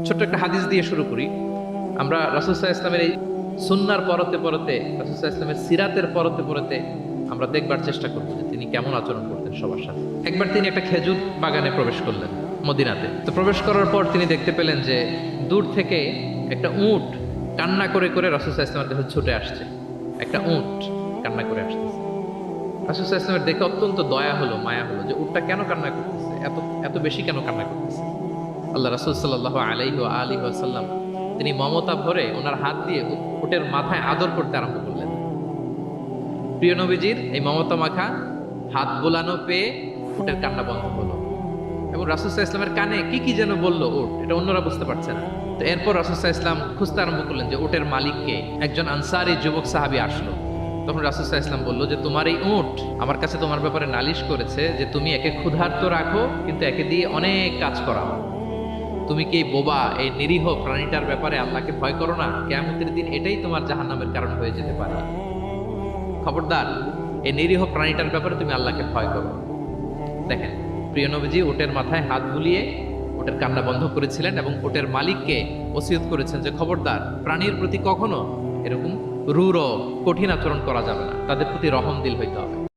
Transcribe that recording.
ছোট্ট একটা হাদিস দিয়ে শুরু করি। আমরা রাসূল সাল্লাল্লাহু আলাইহি ওয়াসাল্লামের এই সুন্নাহর পরতে পরতে, রাসূল সাল্লাল্লাহু আলাইহি ওয়াসাল্লামের সিরাতের পরতে পরতে আমরা দেখবার চেষ্টা করব যে তিনি কেমন আচরণ করতেন সবার সাথে। একবার তিনি একটা খেজুর বাগানে প্রবেশ করলেন মদিনাতে। তো প্রবেশ করার পর তিনি দেখতে পেলেন যে দূর থেকে একটা উট কান্না করে করে রাসূল সাল্লাল্লাহু আলাইহি ওয়াসাল্লামের কাছে ছুটে আসছে। একটা উট কান্না করে আসতেছে। রাসূল সাল্লাল্লাহু আলাইহি ওয়াসাল্লামের দেখে অত্যন্ত দয়া হলো, মায়া হলো যে উটটা কেন কান্না করতেছে, এত বেশি কেন কান্না করতেছে। আল্লাহ রাসূল সাল্লাল্লাহু আলাইহি ওয়া আলিহি ওয়াসাল্লাম তিনি মমতা ভরে ওনার হাত দিয়ে উটের মাথায় আদর করতে আরম্ভ করলেন। প্রিয় নবীজির এই মমতা মাখা হাত বোলানো পেয়ে উটের কান্না বন্ধ হলো এবং রাসূল সাল্লাল্লাহু আলাইহি ওয়াসাল্লামের কানে কি কি যেন বললো উট, এটা অন্যরা বুঝতে পারছে না। তো এরপর রাসূল সাল্লাল্লাহু আলাইহি ওয়াসাল্লাম খুঁজতে আরম্ভ করলেন যে উটের মালিককে। একজন আনসারী যুবক সাহাবী আসলো। তখন রাসূল সাল্লাল্লাহু আলাইহি ওয়াসাল্লাম বলল যে তোমার এই উট আমার কাছে তোমার ব্যাপারে নালিশ করেছে যে তুমি একে ক্ষুধার্ত রাখো কিন্তু একে দিয়ে অনেক কাজ করাও। তুমি কি এই বোবা এই নিরীহ প্রাণীটার ব্যাপারে আল্লাহকে ভয় করো না? কিয়ামতের দিন এটাই তোমার জাহান্নামের কারণ হয়ে যেতে পারে। খবরদার, এই নিরীহ প্রাণীটার ব্যাপারে তুমি আল্লাহকে ভয় করো। দেখেন, প্রিয় নবীজি উটের মাথায় হাত বুলিয়ে উটের কান্না বন্ধ করেছিলেন এবং উটের মালিককে ওসিয়ত করেছেন যে খবরদার, প্রাণীর প্রতি কখনো এরকম রূঢ় কঠিন আচরণ করা যাবে না, তাদের প্রতি রহম দিল হইতে হবে।